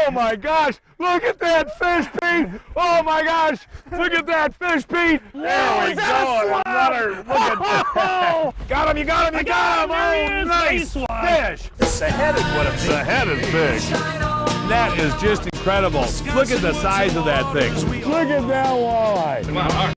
Oh my gosh, look at that fish, Pete. Oh my gosh, look at that fish, Pete. There we go, another, look at that. Got him, you got him, you got him. Oh, nice fish. The head is what it's, the head is big. That is just incredible. Look at the size of that thing. Look at that walleye. Come on,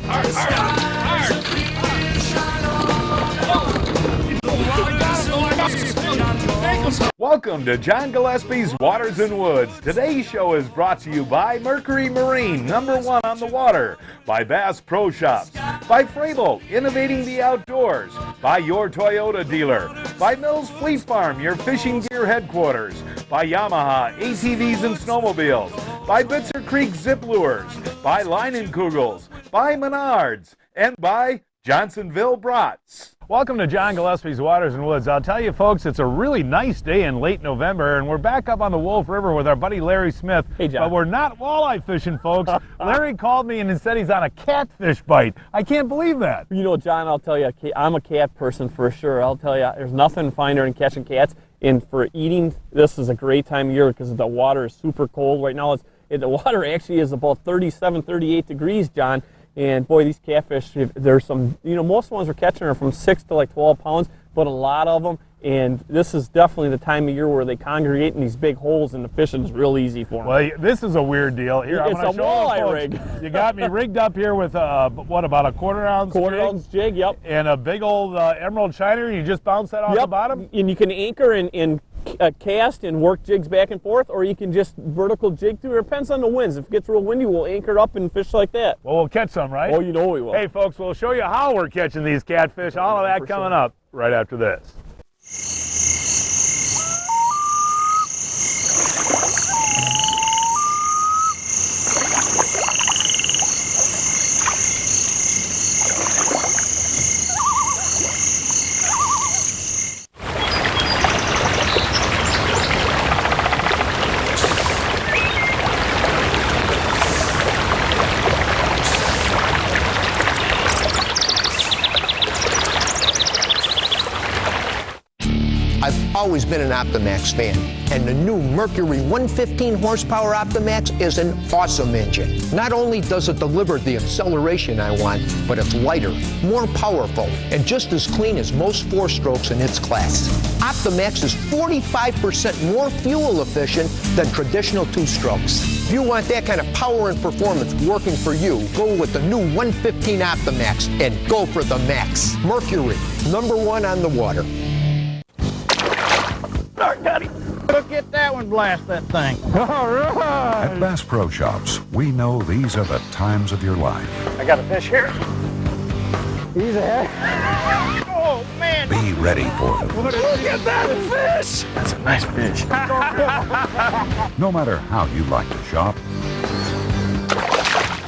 Welcome to John Gillespie's Waters and Woods. Today's show is brought to you by Mercury Marine, #1 on the water, by Bass Pro Shops, by Frable, innovating the outdoors, by your Toyota dealer, by Mills Fleet Farm, your fishing gear headquarters, by Yamaha, ATVs and snowmobiles, by Bitzer Creek Zip Lures, by Leinenkugels, by Menards, and by Johnsonville Brats. Welcome to John Gillespie's Waters and Woods. I'll tell you folks, it's a really nice day in late November, and we're back up on the Wolf River with our buddy Larry Smith. Hey, John. But we're not walleye fishing, folks. Larry called me and said he's on a catfish bite. I can't believe that. You know, John, I'll tell you, I'm a cat person for sure. I'll tell you, there's nothing finer than catching cats. And for eating, this is a great time of year because the water is super cold. Right now, the water actually is about 37, 38 degrees, John. And boy, these catfish, there's some, most ones we're catching are from 6 to like 12 pounds, but a lot of them. And this is definitely the time of year where they congregate in these big holes, and the fishing is real easy for them. Well, this is a weird deal. Here, it's a walleye rig. You got me rigged up here with, what, about a quarter-ounce jig, yep. And a big old emerald shiner. You just bounce that off the bottom? And you can anchor and cast and work jigs back and forth, or you can just vertical jig through. It depends on the winds. If it gets real windy, we'll anchor up and fish like that. Well, we'll catch some, right? Oh, you know we will. Hey, folks, we'll show you how we're catching these catfish. All of that coming up right after this. I've always been an Optimax fan, and the new Mercury 115 horsepower Optimax is an awesome engine. Not only does it deliver the acceleration I want, but it's lighter, more powerful, and just as clean as most 4-strokes in its class. Optimax is 45% more fuel efficient than traditional 2-strokes. If you want that kind of power and performance working for you, go with the new 115 Optimax and go for the max. Mercury, #1 on the water. Got him. Look at that one, blast that thing. All right. At Bass Pro Shops, we know these are the times of your life. I got a fish here. He's ahead. Oh, man. Be ready for them. Look at that fish. That's a nice fish. No matter how you like to shop,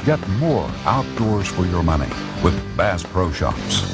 get more outdoors for your money with Bass Pro Shops.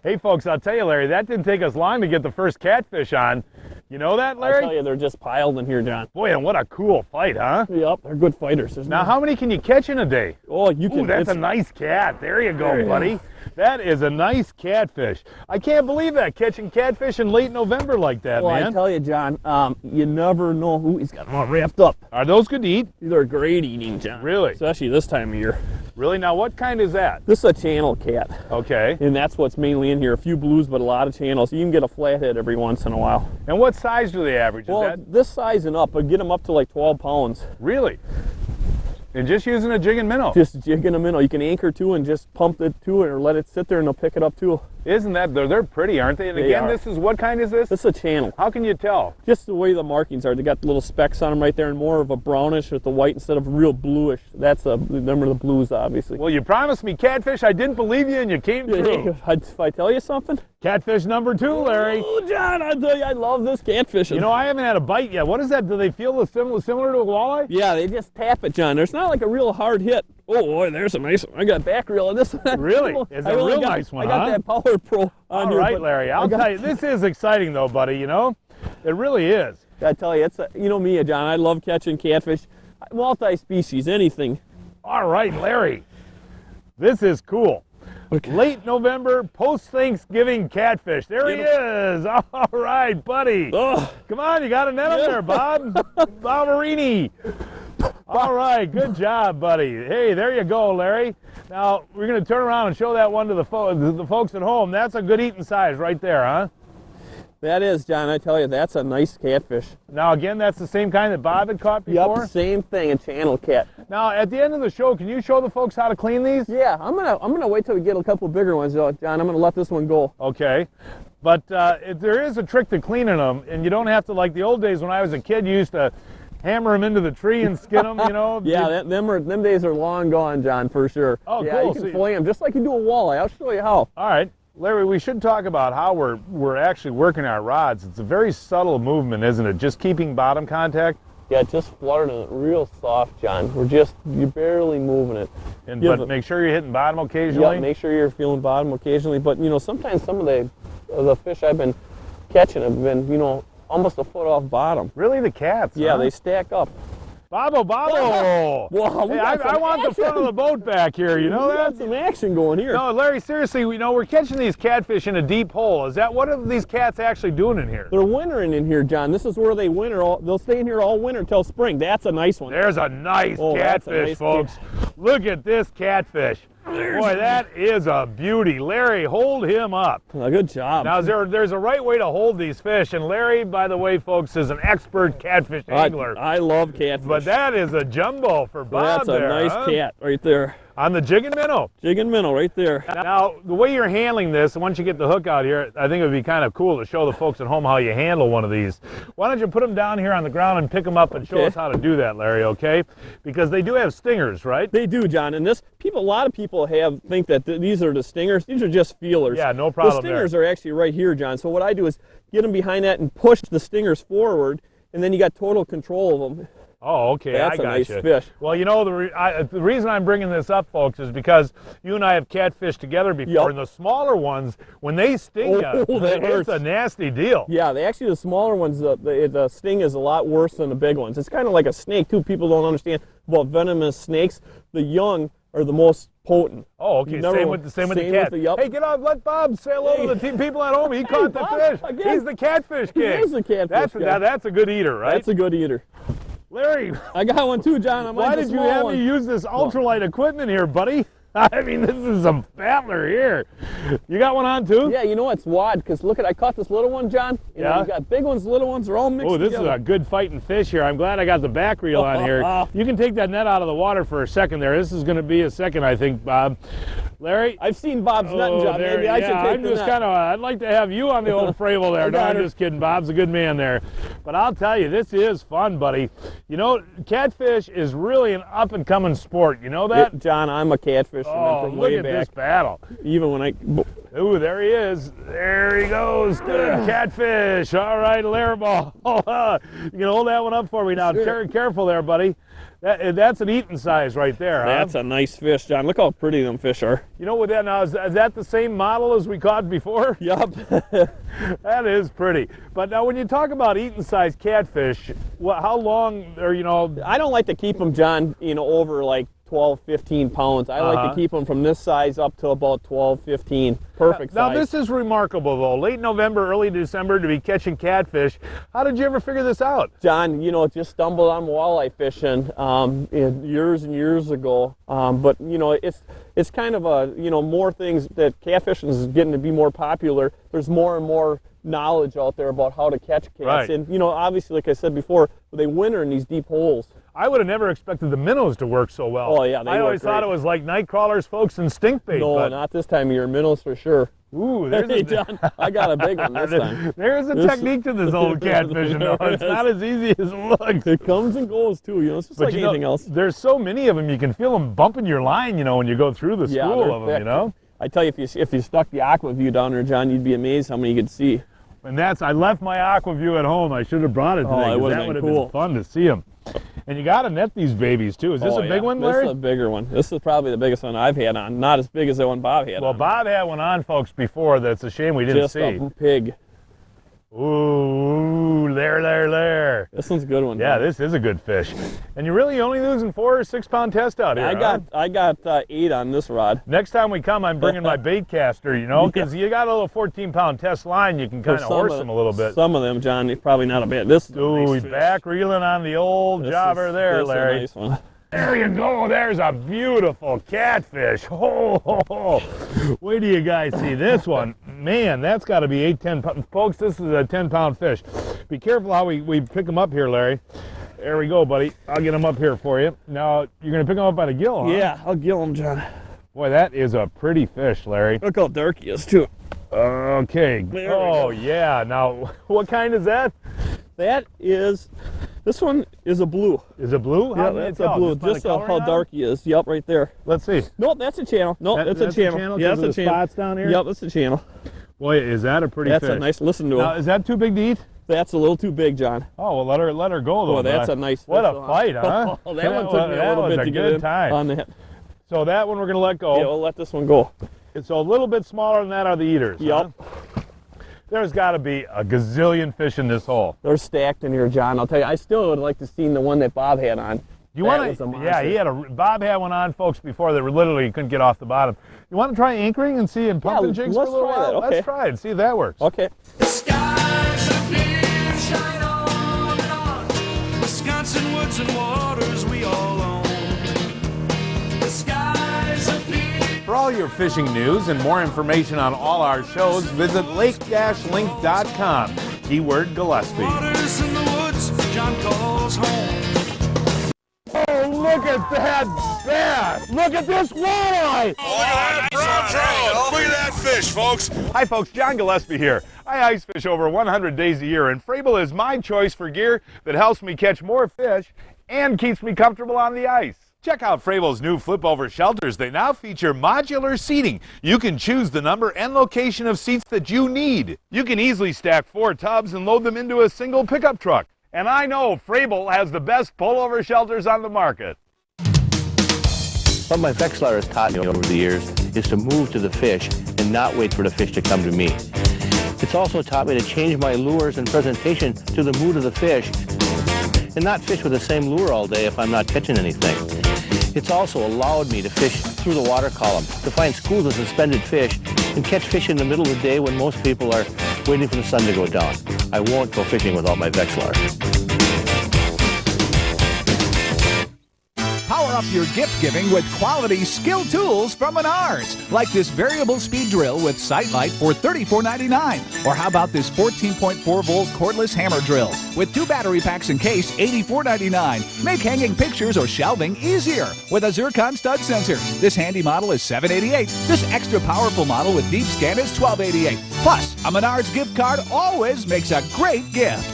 Hey, folks, I'll tell you, Larry, that didn't take us long to get the first catfish on. You know that, Larry? I tell you, they're just piled in here, John. Boy, and what a cool fight, huh? Yep, they're good fighters. Now, how many can you catch in a day? Oh, you can. Ooh, that's a nice cat. There you go, buddy. That is a nice catfish. I can't believe that, catching catfish in late November like that, well, man. I tell you, John, you never know who he's got them all wrapped up. Are those good to eat? They're great eating, John. Really? Especially this time of year. Really? Now, what kind is that? This is a channel cat. Okay. And that's what's mainly in here. A few blues, but a lot of channels. You can get a flathead every once in a while. And what size do they average? Well, this size and up, but get them up to like 12 pounds. Really? And just using a jig and minnow? Just jigging a minnow. You can anchor to and just pump it to it or let it sit there and they'll pick it up too. Isn't that, they're pretty, aren't they? And They again, are. this is, what kind is this? This is a channel. How can you tell? Just the way the markings are. They got little specks on them right there and more of a brownish with the white instead of real bluish. That's them are the blues, obviously. Well, you promised me catfish. I didn't believe you and you came through. If I tell you something? Catfish #2, Larry. Oh, John, I tell you, I love this catfishing. You know, I haven't had a bite yet. What is that? Do they feel similar to a walleye? Yeah, they just tap it, John. There's not like a real hard hit. Oh, boy, there's a nice one. I got back reel of this one. Really? It's a real nice one, I got that Power Pro on All here. right, Larry. I'll tell you, this is exciting, though, buddy, you know? It really is. I tell you, it's you know me, John. I love catching catfish. Multi-species, anything. All right, Larry. This is cool. Late November, post-Thanksgiving catfish. There he is. All right, buddy. Oh. Come on, you got a net up there, Bob. Boberini. All right, good job, buddy. Hey, there you go, Larry. Now, we're going to turn around and show that one to the folks at home. That's a good eating size right there, huh? That is, John, I tell you, that's a nice catfish. Now, again, that's the same kind that Bob had caught before? Yep, same thing, a channel cat. Now, at the end of the show, can you show the folks how to clean these? Yeah, I'm gonna wait till we get a couple bigger ones, though, John. I'm gonna let this one go. Okay. But if there is a trick to cleaning them, and you don't have to, like the old days when I was a kid, you used to hammer them into the tree and skin them, you know? Yeah, them days are long gone, John, for sure. Oh, yeah, cool. You can fillet them just like you do a walleye. I'll show you how. All right. Larry, we should talk about how we're actually working our rods. It's a very subtle movement, isn't it? Just keeping bottom contact? Yeah, just fluttering it real soft, John. You're barely moving it. But make sure you're hitting bottom occasionally? Yeah, make sure you're feeling bottom occasionally. But, you know, sometimes some of the fish I've been catching have been, you know, almost a foot off bottom. Really, the cats? Yeah, huh? they stack up. Bobo! Whoa, Hey, I want the front of the boat back here, you know We got that? some action going here. No, Larry, seriously, we're catching these catfish in a deep hole. What are these cats actually doing in here? They're wintering in here, John. This is where they winter. They'll stay in here all winter till spring. That's a nice one. There's a nice catfish, nice folks. Look at this catfish. Boy, that is a beauty. Larry, hold him up. Good job. Now, there's a right way to hold these fish, and Larry, by the way, folks, is an expert catfish angler. I love catfish. But that is a jumbo for Bob. That's a nice cat right there. On the jig and minnow. Jig and minnow right there. Now, the way you're handling this, once you get the hook out here, I think it would be kind of cool to show the folks at home how you handle one of these. Why don't you put them down here on the ground and pick them up and show us how to do that, Larry, okay? Because they do have stingers, right? They do, John. And a lot of people think that these are the stingers. These are just feelers. Yeah, no problem. The stingers are actually right here, John. So what I do is get them behind that and push the stingers forward, and then you got total control of them. Oh, okay, That's I got a nice you. fish. Well, you know, the reason I'm bringing this up, folks, is because you and I have catfished together before, and the smaller ones, when they sting you, that it's hurts. a nasty deal. Yeah, the smaller ones, the sting is a lot worse than the big ones. It's kind of like a snake, too. People don't understand about venomous snakes. The young are the most potent. Oh, okay. Same with the cat. Hey, get off. Let Bob say hello to the people at home. He caught the Bob, fish. again. He's the catfish king. He is the catfish guy. That's a good eater, right? That's a good eater. Larry, I got one too, John. why did you have me use this ultralight equipment here, buddy? I mean, this is a battler here. You got one on too? Yeah, you know it's wad because look I caught this little one, John. You know, you got big ones, little ones, they're all mixed together. together. This is a good fighting fish here. I'm glad I got the back reel on here. You can take that net out of the water for a second there. This is going to be a second, I think, Bob. Larry? I've seen Bob's netting job. Maybe I should take the net. I'd like to have you on the old Fravel there. No, I'm just kidding. Bob's a good man there. But I'll tell you, this is fun, buddy. You know, catfish is really an up-and-coming sport. You know that? John, I'm a catfisherman from way back. Look at this battle. Even when Ooh, there he is. There he goes. Good catfish. All right, Larry ball. You can hold that one up for me now. Sure. Careful there, buddy. That's an eating size right there. That's a nice fish, John. Look how pretty them fish are. You know what that now is that the same model as we caught before? Yup. That is pretty. But now when you talk about eating size catfish, how long are, I don't like to keep them, John, over like 12, 15 pounds. I like to keep them from this size up to about 12, 15. Perfect now, size. Now this is remarkable though. Late November, early December to be catching catfish. How did you ever figure this out? John, just stumbled on walleye fishing years and years ago. But it's kind of more things that catfishing is getting to be more popular. There's more and more knowledge out there about how to catch cats. Right. And obviously, like I said before, they winter in these deep holes. I would have never expected the minnows to work so well. Oh yeah, I always thought it was like night crawlers, folks, and stink bait. No, not this time of year. Minnows for sure. Ooh, there's John, I got a big one this time. There's a technique to this old catfishing, though. It's not as easy as it looks. It comes and goes too. It's just like anything else. There's so many of them, you can feel them bumping your line. When you go through the school of them. I tell you, if you stuck the aqua view down there, John, you'd be amazed how many you could see. And I left my aqua view at home. I should have brought it today. That would have been fun to see them. And you got to net these babies too. Is this a big one, Larry? This is a bigger one. This is probably the biggest one I've had on. Not as big as the one Bob had on. Well, Bob had one on, folks, before. That's a shame we didn't see. Just a pig. Ooh, there. This one's a good one. Yeah, John. this is a good fish. And you're really only losing 4 or 6 pound test out here. I got 8 on this rod. Next time we come, I'm bringing my bait caster, you know, because you got a little 14 pound test line, you can kind of horse them a little bit. Some of them, John, probably not a bad. This is Ooh, nice fish. back reeling on the old jobber there, this Larry. Is a nice one. There you go. There's a beautiful catfish. Oh, wait till you guys see this one. Man, that's got to be 8, 10 pounds. Folks, this is a 10-pound fish. Be careful how we pick them up here, Larry. There we go, buddy. I'll get them up here for you. Now, you're going to pick them up by the gill, huh? Yeah, I'll gill them, John. Boy, that is a pretty fish, Larry. Look how dark he is, too. Okay. There we Oh, go. yeah. Now, what kind is that? This one is a blue. Is it blue? Yeah, that's a blue. Just how dark he is. Yep, right there. Let's see. Nope, that's a channel. Nope, that's a channel. Yeah, that's a channel. Spots down here? Yep, that's a channel. Boy, is that a pretty That's fish. a nice, listen to Now, him. is that too big to eat? That's a little too big, John. Oh, well, let her go, though. Oh, that's a nice What fish, a though. fight, huh? Oh, that one took me a little bit to get in time. on that. So that one we're going to let go. Yeah, we'll let this one go. So a little bit smaller than that are the eaters. Yep. Huh? There's got to be a gazillion fish in this hole. They're stacked in here, John. I'll tell you, I still would like to see the one that Bob had on. You That want was a to? monster. Yeah, he had Bob had one on, folks, before that literally couldn't get off the bottom. You want to try anchoring and see and pumping jigs for a let's little try while? that, okay. Let's try it and see if that works. Okay. The skies are clear, shine on and on. Wisconsin woods and waters we all own. The skies are clear. For all your fishing news and more information on all our shows, visit lake-link.com. Keyword Gillespie. Waters in the woods, John calls home. Oh, look at that bass! Look at this walleye! Oh, look at that brown trout! Look at that fish, folks. Hi folks, John Gillespie here. I ice fish over 100 days a year, and Frable is my choice for gear that helps me catch more fish and keeps me comfortable on the ice. Check out Frable's new flip-over shelters. They now feature modular seating. You can choose the number and location of seats that you need. You can easily stack 4 tubs and load them into a single pickup truck. And I know Frable has the best pullover shelters on the market. What my Vexlar has taught me over the years is to move to the fish and not wait for the fish to come to me. It's also taught me to change my lures and presentation to the mood of the fish and not fish with the same lure all day if I'm not catching anything. It's also allowed me to fish through the water column, to find schools of suspended fish and catch fish in the middle of the day when most people are waiting for the sun to go down. I won't go fishing without my Vexlar. Power up your gift giving with quality skill tools from Menards, like this variable speed drill with sight light for $34.99. Or how about this 14.4 volt cordless hammer drill with 2 battery packs and case, $84.99. Make hanging pictures or shelving easier with a zircon stud sensor. This handy model is $788. This extra powerful model with deep scan is $1288. Plus, a Menards gift card always makes a great gift.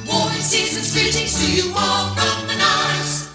Warm season's greetings to you all from Menards.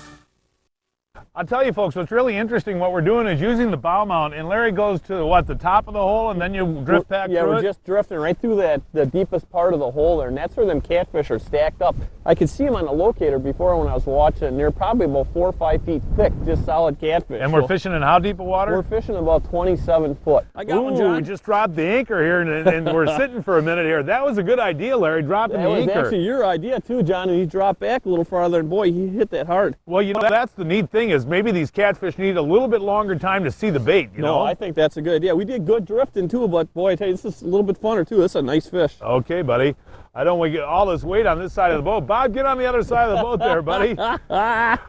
I'll tell you folks, what's really interesting, what we're doing is using the bow mount, and Larry goes to, what, the top of the hole, and then you drift back Yeah, through we're it? just drifting right through the deepest part of the hole there, and that's where them catfish are stacked up. I could see them on the locator before when I was watching, and they're probably about 4 or 5 feet thick, just solid catfish. And we're So fishing in how deep of water? We're fishing about 27 foot. I got one, John. We just dropped the anchor here, and we're sitting for a minute here. That was a good idea, Larry, dropping That the was anchor. actually your idea too, John, and he dropped back a little farther, and boy, he hit that hard. Well, you know, that's the neat thing is maybe these catfish need a little bit longer time to see the bait, you know? I think that's a good idea. We did good drifting too, but boy, I tell you, this is a little bit funner too. This is a nice fish. Okay, buddy. I don't want to get all this weight on this side of the boat. Bob, get on the other side of the boat there, buddy.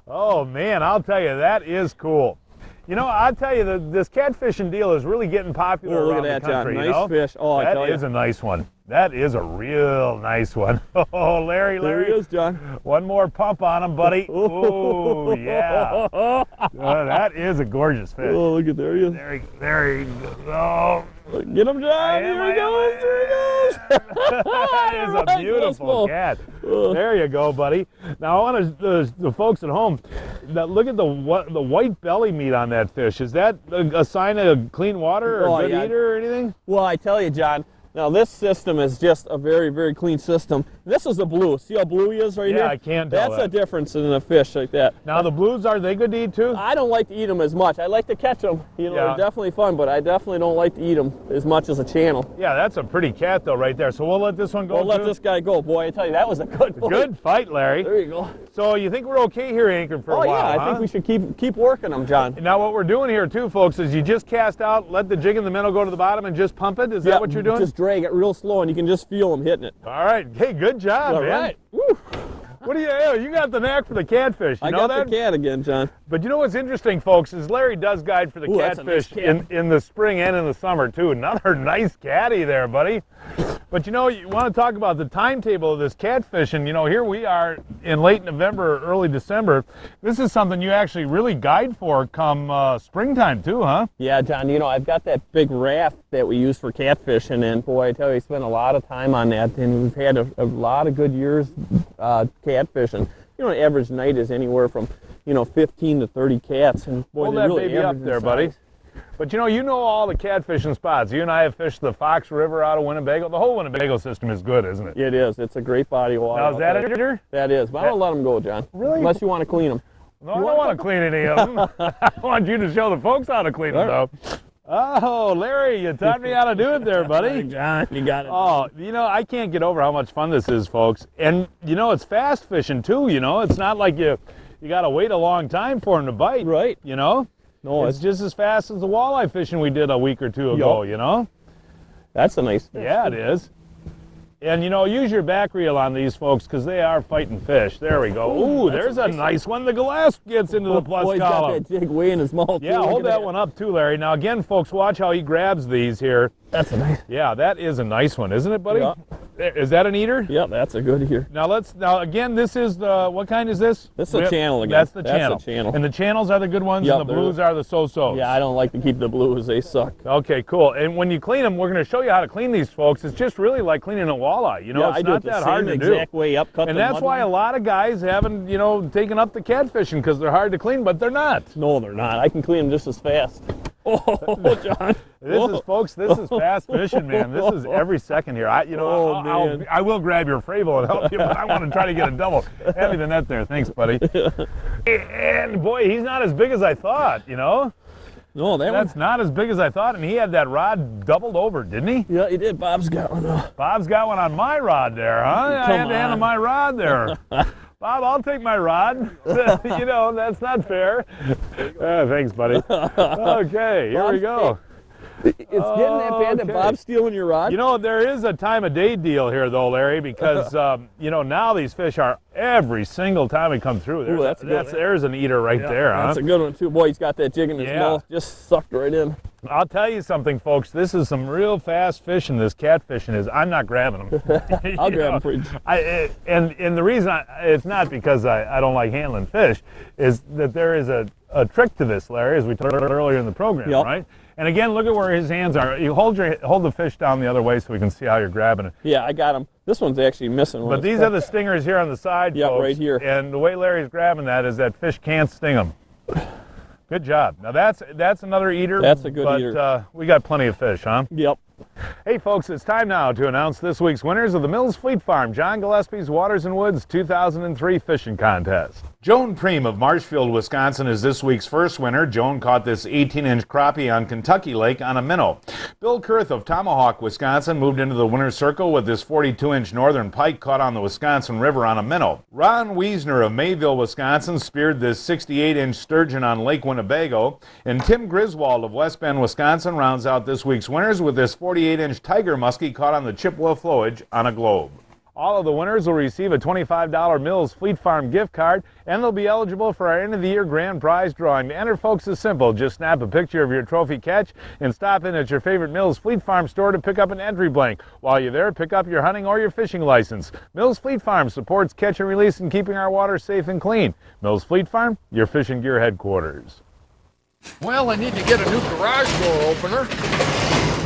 Oh, man, I'll tell you, that is cool. You know, I'll tell you, this catfishing deal is really getting popular Oh, look around at that, the country, John. you know? Nice fish. Oh, I tell That you. is a nice one. That is a real nice one. Oh, Larry. There he is, John. One more pump on him, buddy. Oh, yeah. That is a gorgeous fish. Oh, look at there he is. There he goes. Oh. Get him, John. Here he goes. There he goes. That is a beautiful cat. There you go, buddy. Now, I want the folks at home, look at the white belly meat on that fish. Is that a sign of clean water or good eater or anything? Well, I tell you, John, Now this system is just a very, very clean system. This is the blue. See how blue he is right here? Yeah, I can tell That's a difference in a fish like that. Now the blues, are they good to eat too? I don't like to eat them as much. I like to catch them. You know, Yeah. they're definitely fun, but I definitely don't like to eat them as much as a channel. Yeah, that's a pretty cat though right there. So we'll let this one go. We'll let too? this guy go. Boy, I tell you, that was a good fight. Good fight, Larry. There you go. So you think we're okay here anchored for a Oh while, yeah, I huh? think we should keep working them, John. Now what we're doing here too, folks, is you just cast out, let the jig in the middle go to the bottom and just pump it? Is that what you're doing? Just drag it real slow and you can just feel them hitting it. All right. Hey, good job, All man. right. Woo. What do you got the knack for the catfish. You I know got that? the cat again, John. But you know what's interesting, folks, is Larry does guide for the Ooh, that's a nice catfish cat. in the spring and in the summer too. Another nice catty there, buddy. But you know, you want to talk about the timetable of this catfish, and you know, here we are in late November, early December. This is something you actually really guide for come springtime too, huh? Yeah, John, you know, I've got that big raft that we use for catfishing, and boy, I tell you, we spent a lot of time on that, and we've had a lot of good years catfishing. You know, average night is anywhere from, 15 to 30 cats, and boy, Hold they that really baby up average in there, size. buddy. But you know all the catfishing spots. You and I have fished the Fox River out of Winnebago. The whole Winnebago system is good, isn't it? It is. It's a great body of water. Now, is that a eater? That is, but I don't let them go, John. Really? Unless you want to clean them. No, I don't want to clean any of them. I want you to show the folks how to clean them, though. Oh, Larry, you taught me how to do it there, buddy. John, you got it. Oh, I can't get over how much fun this is, folks. And, it's fast fishing, too, It's not like you got to wait a long time for them to bite. Right. No, it's just as fast as the walleye fishing we did a week or two ago, That's a nice fish. Yeah, it is. And, use your back reel on these folks because they are fighting fish. There we go. Ooh, there's a nice one. The Gillespie gets into the plus Boy, he's column. got that jig way in his mouth. Yeah, too. hold Look at that one up too, Larry. Now, again, folks, watch how he grabs these here. That's a nice. Yeah, that is a nice one, isn't it, buddy? Yeah. Is that an eater? Yeah, that's a good eater. Now again, this is the, what kind is this? This is a channel again. That's the That's channel. a channel. And the channels are the good ones, Yep, and the they're blues are the so-sos. Yeah, I don't like to keep the blues. They suck. Okay, cool. And when you clean them, we're going to show you how to clean these, folks. It's just really like cleaning a walleye. Yeah, It's I do not it the that hard same to do. exact way up. Cut And the that's mud why a line. lot of guys haven't, taken up the catfishing because they're hard to clean, but they're not. No, they're not. I can clean them just as fast. Oh, John. This is fast fishing, man. This is every second here. I will grab your Fravel and help you, but I want to try to get a double. Heavy the net there. Thanks, buddy. And boy, he's not as big as I thought, No, That's not as big as I thought, and he had that rod doubled over, didn't he? Yeah, he did. Bob's got one. Bob's got one on my rod there, huh? I had to handle my rod there. Bob, I'll take my rod. That's not fair. Thanks, buddy. Okay, here we go. It's getting that bad that Bob's stealing your rod? There is a time of day deal here, though, Larry, because, now these fish are every single time we come through. There's an eater right there, huh? That's a good one, too. Boy, he's got that jig in his mouth. Just sucked right in. I'll tell you something, folks. This is some real fast fishing. This catfishing is. I'm not grabbing them. I'll grab them for you. And the reason it's not because I don't like handling fish, is that there is a trick to this, Larry, as we talked about earlier in the program, right? And again, look at where his hands are. You hold the fish down the other way so we can see how you're grabbing it. Yeah, I got him. This one's actually missing one. But these are the stingers here on the side, yeah, folks. right here. And the way Larry's grabbing that is that fish can't sting him. Good job. Now that's another eater. That's a good eater. But we got plenty of fish, huh? Yep. Hey folks, it's time now to announce this week's winners of the Mills Fleet Farm John Gillespie's Waters and Woods 2003 Fishing Contest. Joan Preem of Marshfield, Wisconsin is this week's first winner. Joan caught this 18-inch crappie on Kentucky Lake on a minnow. Bill Kurth of Tomahawk, Wisconsin moved into the winner's circle with this 42-inch northern pike caught on the Wisconsin River on a minnow. Ron Wiesner of Mayville, Wisconsin speared this 68-inch sturgeon on Lake Winnebago. And Tim Griswold of West Bend, Wisconsin rounds out this week's winners with this 48-inch tiger muskie caught on the Chippewa flowage on a globe. All of the winners will receive a $25 Mills Fleet Farm gift card, and they'll be eligible for our end-of-the-year grand prize drawing. To enter, folks, is simple. Just snap a picture of your trophy catch and stop in at your favorite Mills Fleet Farm store to pick up an entry blank. While you're there, pick up your hunting or your fishing license. Mills Fleet Farm supports catch and release and keeping our water safe and clean. Mills Fleet Farm, your fishing gear headquarters. Well, I need to get a new garage door opener.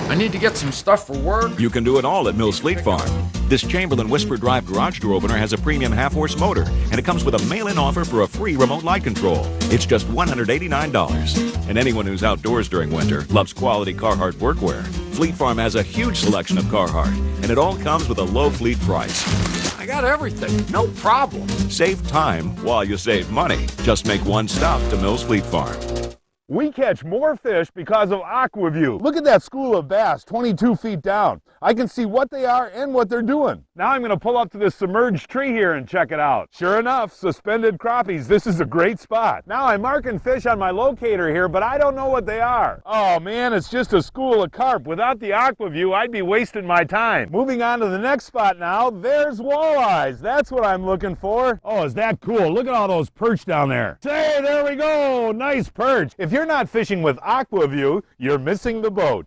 I I need to get some stuff for work. You can do it all at Mills Fleet Farm. This Chamberlain Whisper Drive garage door opener has a premium half-horse motor, and it comes with a mail-in offer for a free remote light control. It's just $189. And anyone who's outdoors during winter loves quality Carhartt workwear. Fleet Farm has a huge selection of Carhartt, and it all comes with a low fleet price. I got everything, no problem. Save time while you save money. Just make one stop to Mills Fleet Farm. We catch more fish because of AquaView. Look at that school of bass 22 feet down. I can see what they are and what they're doing. Now I'm going to pull up to this submerged tree here and check it out. Sure enough, suspended crappies. This is a great spot. Now I'm marking fish on my locator here, but I don't know what they are. Oh man, it's just a school of carp. Without the AquaView, I'd be wasting my time. Moving on to the next spot now, there's walleyes. That's what I'm looking for. Oh, is that cool? Look at all those perch down there. Say, there we go. Nice perch. If you're not fishing with AquaView, you're missing the boat.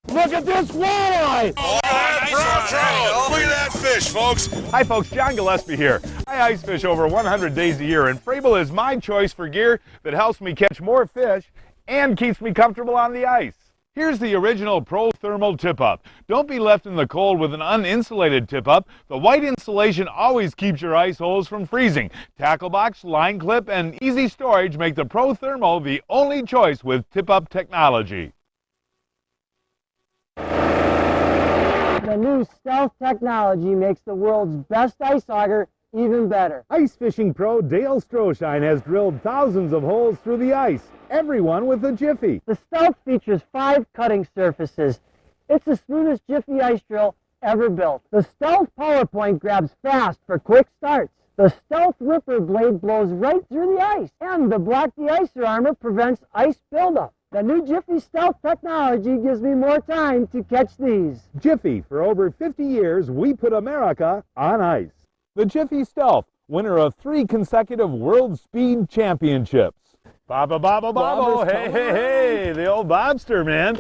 Look at this walleye! Oh, nice trout! Look at that fish, folks! Hi folks, John Gillespie here. I ice fish over 100 days a year, and Frabill is my choice for gear that helps me catch more fish and keeps me comfortable on the ice. Here's the original Pro Thermal tip-up. Don't be left in the cold with an uninsulated tip-up. The white insulation always keeps your ice holes from freezing. Tackle box, line clip, and easy storage make the Pro Thermal the only choice with tip-up technology. The new stealth technology makes the world's best ice auger even better. Ice fishing pro Dale Stroshine has drilled thousands of holes through the ice. Everyone with a Jiffy. The Stealth features 5 cutting surfaces. It's the smoothest Jiffy ice drill ever built. The Stealth PowerPoint grabs fast for quick starts. The Stealth Ripper blade blows right through the ice. And the Black De-Icer armor prevents ice buildup. The new Jiffy Stealth technology gives me more time to catch these. Jiffy, for over 50 years, we put America on ice. The Jiffy Stealth, winner of 3 consecutive World Speed Championships. Bobbo, bobbo, bobbo, hey, hey, hey, the old bobster, man.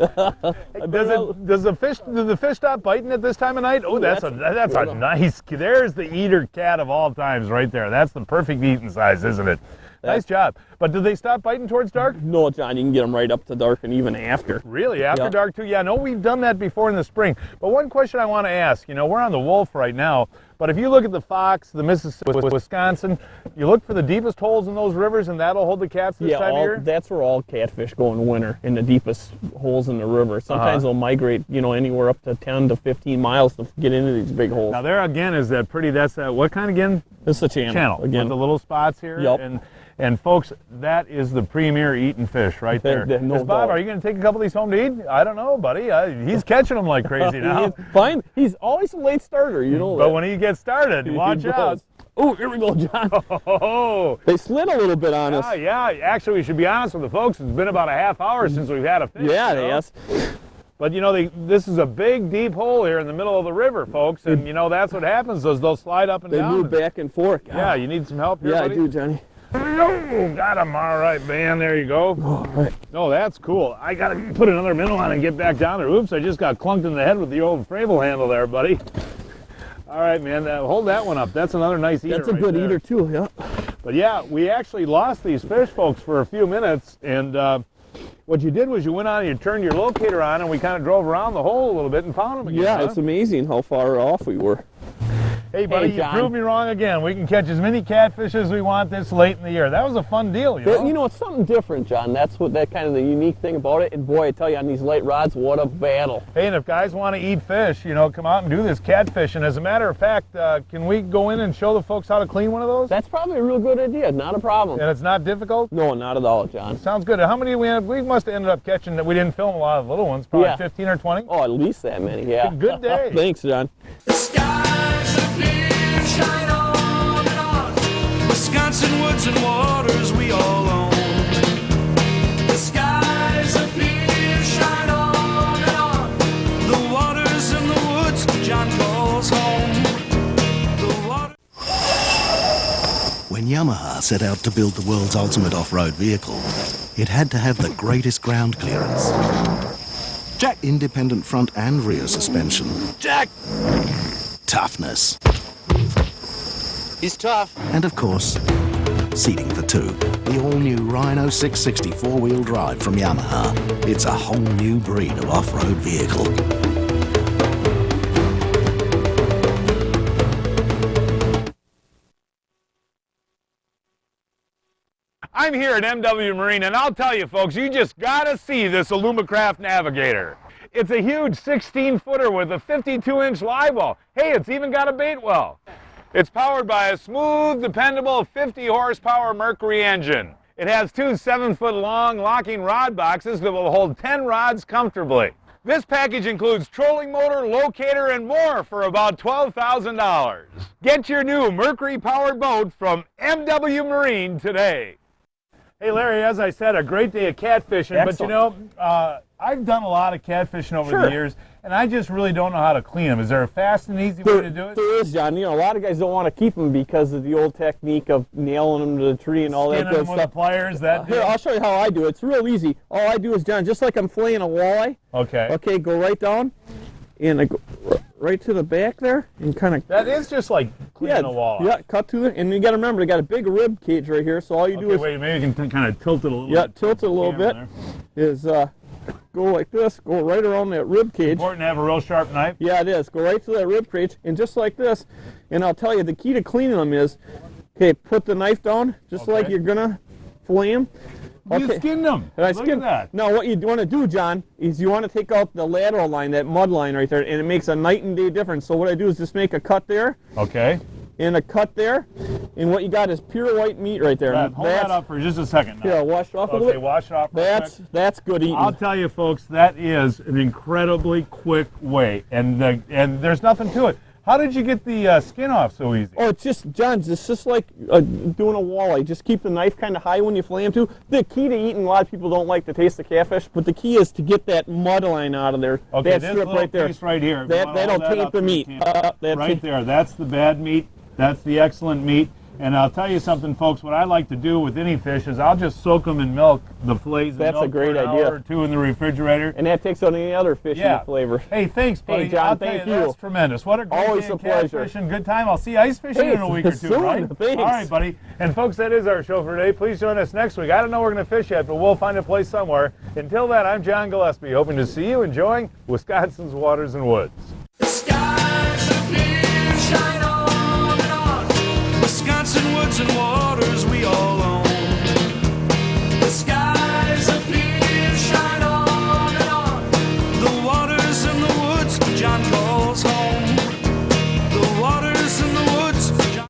Does the fish stop biting at this time of night? Oh, that's a nice, there's the eater cat of all times right there. That's the perfect eating size, isn't it? Nice job. But do they stop biting towards dark? No, John, you can get them right up to dark and even after. Really? After dark too? Yeah, no, we've done that before in the spring. But one question I want to ask, you know, we're on the Wolf right now, but if you look at the Fox, the Mississippi, Wisconsin, you look for the deepest holes in those rivers and that'll hold the cats this time of year? That's where all catfish go in winter, in the deepest holes in the river. Sometimes they'll migrate, you know, anywhere up to 10 to 15 miles to get into these big holes. Now there again is that pretty, that's that, what kind again? It's a channel. Again. With the little spots here? Yep. And folks, that is the premier eating fish right there. No Bob, are you going to take a couple of these home to eat? I don't know, buddy. He's catching them like crazy now. He's fine. He's always a late starter, you know. But when he gets started, watch out. Oh, here we go, John. Oh. They slid a little bit on us. Yeah. Actually, we should be honest with the folks. It's been about a half hour since we've had a fish. Yeah, yes. But, you know, this is a big, deep hole here in the middle of the river, folks. And, you know, that's what happens is they'll slide up and down. They move back and forth. Yeah, you need some help here, buddy? Yeah, I do, Johnny. Oh, got him. All right, man. There you go. All right. No, that's cool. I got to put another minnow on and get back down there. Oops, I just got clunked in the head with the old Frabill handle there, buddy. All right, man. Hold that one up. That's another nice eater. That's a good eater, too, yeah. But, yeah, we actually lost these fish, folks, for a few minutes. And what you did was you went on and you turned your locator on, and we kind of drove around the hole a little bit and found them again. Yeah, it's amazing how far off we were. Hey, buddy, you proved me wrong again. We can catch as many catfish as we want this late in the year. That was a fun deal, you know? You know, it's something different, John. That's what that kind of the unique thing about it. And boy, I tell you, on these light rods, what a battle. Hey, and if guys want to eat fish, you know, come out and do this catfish. And as a matter of fact, can we go in and show the folks how to clean one of those? That's probably a real good idea. Not a problem. And it's not difficult? No, not at all, John. Sounds good. How many do we have? We must have ended up catching that we didn't film a lot of little ones. Probably 15 or 20? Oh, at least that many, yeah. Good day. Thanks, John. The skies are clear, shine on and on. Wisconsin woods and waters we all own. The skies are clear, shine on and on. The waters and the woods John calls home. When Yamaha set out to build the world's ultimate off-road vehicle, it had to have the greatest ground clearance. Jack independent front and rear suspension. Jack! Toughness. He's tough. And of course, seating for two. The all-new Rhino 660 four-wheel drive from Yamaha. It's a whole new breed of off-road vehicle. I'm here at MW Marine, and I'll tell you folks, you just gotta see this Alumacraft Navigator. It's a huge 16-footer with a 52-inch live well. Hey, it's even got a bait well. It's powered by a smooth, dependable 50-horsepower Mercury engine. It has two 7-foot-long locking rod boxes that will hold 10 rods comfortably. This package includes trolling motor, locator, and more for about $12,000. Get your new Mercury-powered boat from MW Marine today. Hey Larry, as I said, a great day of catfishing, but you know, I've done a lot of catfishing over the years, and I just really don't know how to clean them. Is there a fast and easy way to do it? There is, John. You know, a lot of guys don't want to keep them because of the old technique of nailing them to the tree and all that good stuff. With pliers, Here, I'll show you how I do it. It's real easy. All I do is, John, just like I'm filleting a walleye. Okay. Okay, go right down, and I go right to the back there, and kind of. That is just like cleaning a walleye. Yeah, cut to it, and you got to remember, they got a big rib cage right here. So all you do is. Wait, maybe you can kind of tilt it a little bit. Yeah, tilt it a little bit. Is go like this, go right around that rib cage. Important to have a real sharp knife. Yeah, it is. Go right to that rib cage, and just like this. And I'll tell you, the key to cleaning them is, okay, put the knife down, just like you're gonna fillet them. You skinned them. Look at that. No, what you want to do, John, is you want to take out the lateral line, that mud line right there, and it makes a night and day difference. So what I do is just make a cut there. Okay. And a cut there, and what you got is pure white meat right there. Hold that up for just a second. Yeah, wash it off a little bit. Okay, wash it off. That's good eating. I'll tell you, folks, that is an incredibly quick way, and there's nothing to it. How did you get the skin off so easy? Oh, it's just, John, it's just like doing a walleye. Just keep the knife kind of high when you fillet them too. The key to eating, a lot of people don't like the taste of catfish, but the key is to get that mud line out of there. Okay, that this strip little right there. piece right here. That'll taint the meat. Right there, that's the bad meat. That's the excellent meat. And I'll tell you something, folks, what I like to do with any fish is I'll just soak them in milk, the fillets in milk. That's a great for an idea. hour or two in the refrigerator. And that takes out any other fish in the flavor. Hey, thanks, buddy. Hey, John, I'll tell thank you. That's tremendous. What a great Always day a of pleasure. catfishing. Good time. I'll see you ice fishing in a week or two, soon. right? Thanks. All right, buddy. And folks, that is our show for today. Please join us next week. I don't know where we're going to fish yet, but we'll find a place somewhere. Until then, I'm John Gillespie, hoping to see you enjoying Wisconsin's waters and woods.